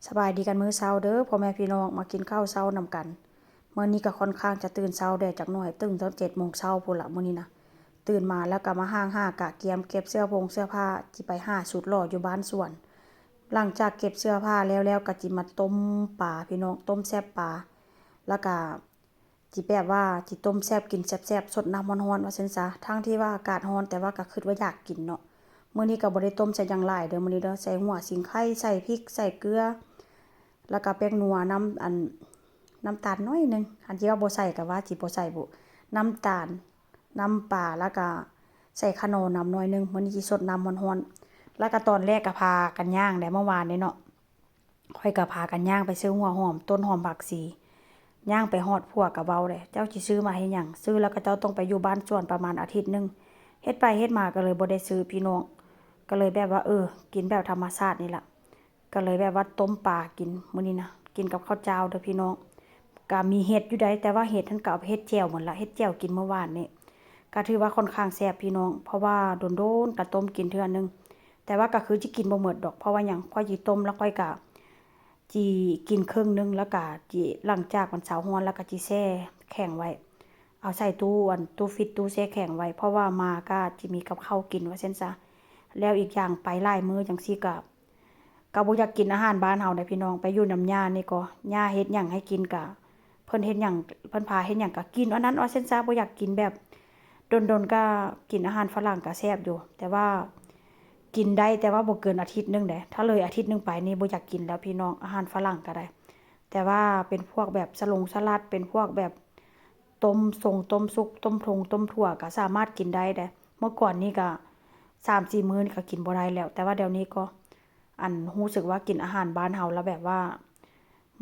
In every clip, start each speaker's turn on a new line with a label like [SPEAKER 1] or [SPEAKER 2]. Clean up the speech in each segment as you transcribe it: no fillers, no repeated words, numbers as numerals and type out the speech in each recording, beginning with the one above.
[SPEAKER 1] สบายดีกันมื้อเช้าเด้อพ่อแม่พี่น้องมากินข้าวเช้านำกันมื้อนี้ก็ค่อนข้างจะตื่นเช้าแดดจักหน่อยตื่นตอน7 โมงเช้าพุ่นล่ะมื้อนี้นะตื่นมาแล้วก็มาห้ากะเกียมเก็บเสื้อผ้าสิไปหาชุดหล่ออยู่บ้านสวนหลังจากเก็บเสื้อผ้าแล้วก็จิมาต้มปลาพี่น้องต้มแซ่บปลาแล้วก็จิแบบว่าจิต้มแซ่บกินแซ่บๆสดน้ำร้อนๆว่าซั่นซะทั้งที่ว่าอากาศร้อนแต่ว่าก็คิดว่าอยากกินเนาะมื้อนี้ก็บ่ได้ต้มใส่หยังหลายเด้อมื้อนี้เด้อใส่หัวสิงไข่ใส่พริกใส่เกลือแล้วก็แป้งนัวน้ำตาลน้อยนึงอันที่ว่าบ่ใส่ก็ว่าสิบ่ใส่บุน้ำตาลน้ำปลาแล้วก็ใส่ขนมน้ำน้อยนึงมื้อนี้สิสดน้ำร้อนๆแล้วก็ตอนแรกก็พากันย่างได้เมื่อวานนี้เนาะค่อยก็พากันย่างไปซื้อหัวหอมต้นหอมผักชีย่างไปฮอดพวกก็เว้าเด้เจ้าสิซื้อมาเฮ็ดหยังซื้อแล้วก็เจ้าต้องไปอยู่บ้านสวนประมาณอาทิตย์นึงเฮ็ดไปเฮ็ดมาก็เลยบ่ได้ซื้อพี่น้องก็เลยแบบว่ากินแบบธรรมชาตินี่ล่ะก็เลยแบบว่าต้มปลากินมื้อนี้นะกินกับข้าวเจ้าเด้อพี่น้องก็มีเห็ดอยู่ได้แต่ว่าเห็ดท่านก็เอาไปเฮ็ดแจ่วหมดละเฮ็ดแจ่วกินเมื่อวานนี่ก็ถือว่าค่อนข้างแซ่บพี่น้องเพราะว่าโดนๆก็ต้มกินเทื่อนึงแต่ว่าก็คือสิกินบ่หมดดอกเพราะว่าหยังค่อยสิต้มแล้วค่อยก็จิกินครึ่งนึงแล้วก็จิหลังจากมันเช้าร้อนแล้วก็จิแช่แข็งไว้เอาใส่ตู้ฟรีซตู้แช่แข็งไว้เพราะว่ามาก็จิมีกับข้าวกินว่าซั่นซะแล้วอีกอย่างไปหลายมื้อจังซี่ก็บ่อยากกินอาหารบ้านเฮาเด้อพี่น้องไปอยู่นำย่านี่ก็ย่าเฮ็ดหยังให้กินก็เพิ่นเฮ็ดหยังเพิ่นพาเฮ็ดหยังก็กินอันนั้นว่าซั่นซะบ่อยากกินแบบดนๆก็กินอาหารฝรั่งก็แซ่บอยู่แต่ว่ากินได้แต่ว่าบ่เกินอาทิตย์นึงเด้ถ้าเลยอาทิตย์นึงไปนี่บ่อยากกินแล้วพี่น้องอาหารฝรั่งก็ได้แต่ว่าเป็นพวกแบบสลัดเป็นพวกแบบต้มสุกต้มทงต้มถั่วก็สามารถกินได้เด้เมื่อก่อนนี่ก็3-4 มื้อนี่ก็กินบ่ได้แล้วแต่ว่าเดี๋ยวนี้ก็รู้สึกว่ากินอาหารบ้านเฮาแล้วแบบว่า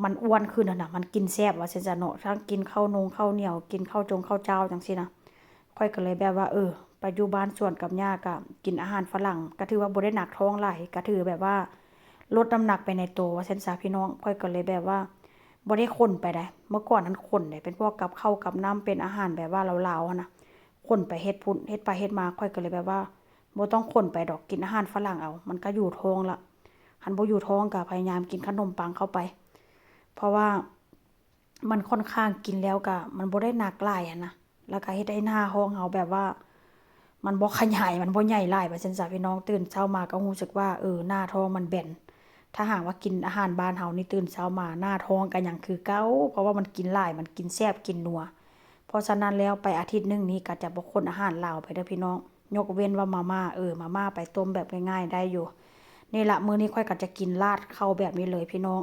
[SPEAKER 1] มันอ้วนขึ้นน่ะมันกินแซ่บว่าซั่นซะเนาะทั้งกินข้าวเหนียวกินข้าวข้าวเจ้าจังซี่นะข้อยก็เลยแบบว่าไปอยู่บ้านสวนกับย่าก็กินอาหารฝรั่งก็ถือว่าบ่ได้หนักท้องหลายก็ถือแบบว่าลดน้ำหนักไปในตัวว่าซั่นซะพี่น้องข้อยก็เลยแบบว่าบ่ได้ข้นไปได้เมื่อก่อนนั้นข้นได้เป็นพวกกับข้าวกับน้ำเป็นอาหารแบบว่าลาวๆหั้นน่ะข้นไปเฮ็ดพุ่นเฮ็ดไปเฮ็ดมาข้อยก็เลยแบบว่าบ่ต้องข้นไปดอกกินอาหารฝรั่งเอามันก็อยู่ท้องละ หันบ่อยู่ท้องก็พยายามกินขนมปังเข้าไปเพราะว่ามันค่อนข้างกินแล้วก็มันบ่ได้หนักหลายอะนะแล้วก็เฮ็ดให้หน้าท้องเฮาแบบว่ามันบ่ขยายมันบ่ใหญ่หลายว่าซั่นซะพี่น้องตื่นเช้ามาก็รู้สึกว่าหน้าท้องมันแบนถ้าหากว่ากินอาหารบ้านเฮานี่ตื่นเช้ามาหน้าท้องก็ยังคือเก่าเพราะว่ามันกินหลายมันกินแซ่บกินนัวเพราะฉะนั้นแล้วไปอาทิตย์นึงนี้ก็จะบ่คนอาหารลาวไปเด้อพี่น้องยกเว้นว่ามาม่ามาม่าไปต้มแบบง่ายๆได้อยู่ นี่ละมื้อนี้ค่อยก็จะกินราดเข้าแบบนี้เลยพี่น้อง